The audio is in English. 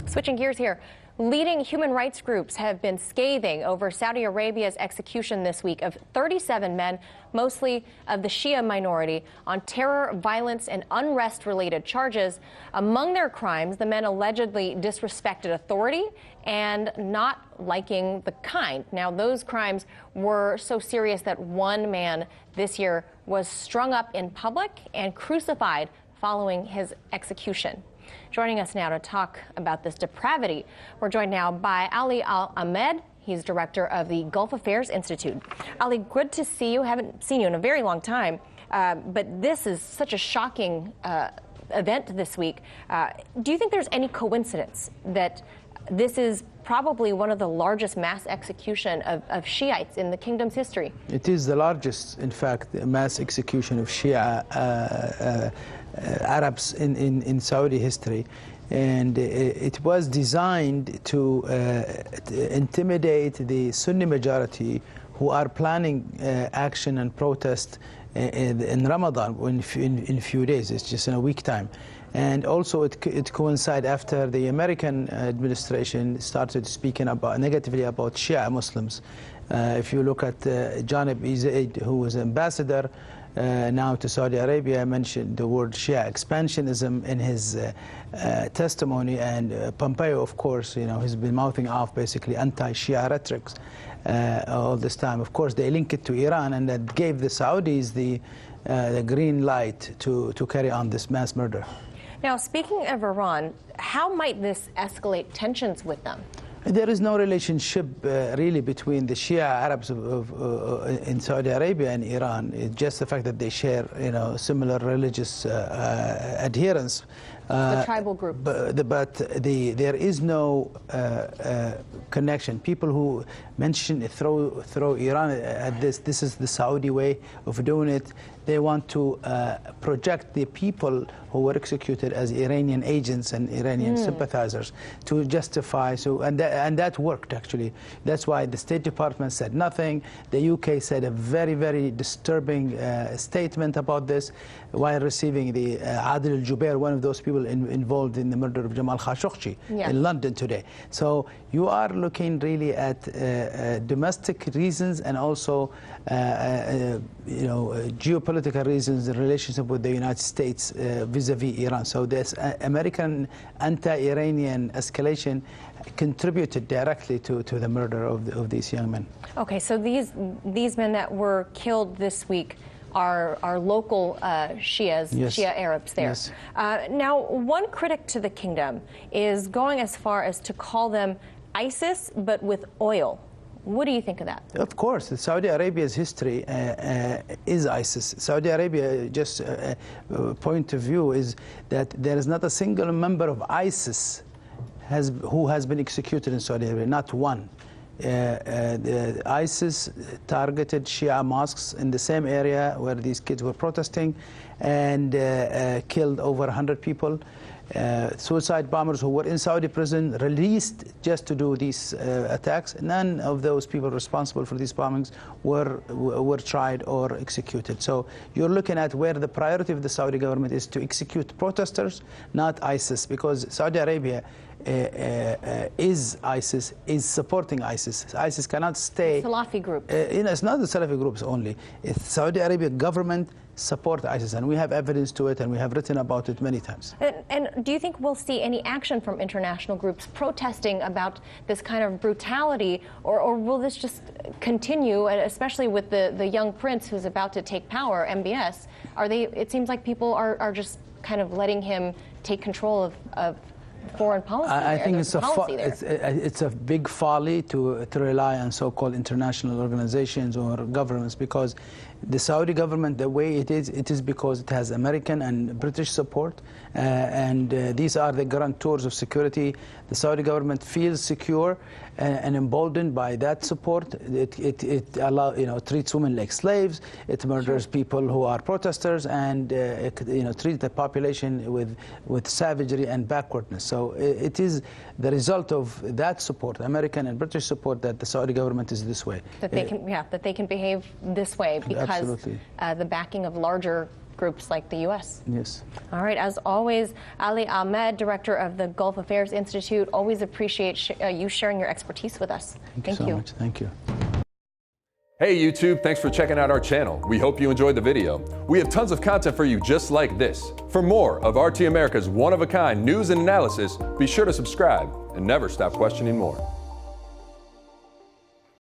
Switching gears here, leading human rights groups have been scathing over Saudi Arabia's execution this week of 37 men, mostly of the Shia minority, on terror, violence, and unrest-related charges. Among their crimes, the men allegedly disrespected authority and not liking the kind. Now, those crimes were so serious that one man this year was strung up in public and crucified following his execution. Joining us now to talk about this depravity, we're joined now by Ali Ahmed. He's director of the Gulf Affairs Institute. Ali, good to see you. Haven't seen you in a very long time, but this is such a shocking event this week. Do you think there's any coincidence that this is probably one of the largest mass execution of Shiites in the kingdom's history? It is the largest, in fact, mass execution of Shia Arabs in Saudi history, and it was designed to intimidate the Sunni majority who are planning action and protest in Ramadan in a few days. It's just in a week time. And also it coincided after the American administration started speaking negatively about Shia Muslims. If you look at Janib Izaid, who was ambassador now to Saudi Arabia, mentioned the word Shia expansionism in his testimony, and Pompeo, of course, he's been mouthing off basically anti-Shia rhetorics all this time. Of course, they link it to Iran, and that gave the Saudis the green light to carry on this mass murder. Now, speaking of Iran, how might this escalate tensions with them? There is no relationship really between the Shia Arabs in Saudi Arabia and Iran. It's just the fact that they share, similar religious adherence. The tribal group. But there is no connection. People who throw Iran at this is the Saudi way of doing it. They want to project the people who were executed as Iranian agents and Iranian sympathizers to justify. And that worked, actually. That's why the State Department said nothing. The UK said a very, very disturbing statement about this while receiving the Adil al-Jubair, one of those people involved in the murder of Jamal Khashoggi in London today. So you are looking really at domestic reasons and also geopolitical reasons, the relationship with the United States vis-a-vis Iran. So this American anti-Iranian escalation contributed directly to the murder of these young men. Okay, so these men that were killed this week are local Shias, Shia Arabs there. Yes. Now, one critic to the kingdom is going as far as to call them ISIS, but with oil. What do you think of that? Of course, Saudi Arabia's history is ISIS. Saudi Arabia, just point of view, is that there is not a single member of ISIS who has been executed in Saudi Arabia, not one. The ISIS targeted Shia mosques in the same area where these kids were protesting and killed over 100 people. Suicide bombers who were in Saudi prison released just to do these attacks. None of those people responsible for these bombings were tried or executed. So you're looking at where the priority of the Saudi government is to execute protesters, not ISIS, because Saudi Arabia is ISIS, is supporting ISIS. ISIS cannot stay. Salafi groups. It's not the Salafi groups only. It's Saudi Arabia government support ISIS, and we have evidence to it, and we have written about it many times. And do you think we'll see any action from international groups protesting about this kind of brutality, or will this just continue, especially with the young prince who's about to take power, MBS? It seems like people are just kind of letting him take control of foreign policy. I think it's a big folly to rely on so-called international organizations or governments, because the Saudi government, the way it is because it has American and British support, and these are the guarantors of security. The Saudi government feels secure and emboldened by that support. It treats women like slaves. It murders people who are protesters, and treats the population with savagery and backwardness. So it is the result of that support, American and British support, that the Saudi government is this way. That they can behave this way because the backing of larger groups like the U.S. Yes. All right. As always, Ali Ahmed, director of the Gulf Affairs Institute, always appreciate you sharing your expertise with us. Thank you so much. Thank you. Hey YouTube, thanks for checking out our channel. We hope you enjoyed the video. We have tons of content for you just like this. For more of RT America's one-of-a-kind news and analysis, be sure to subscribe and never stop questioning more.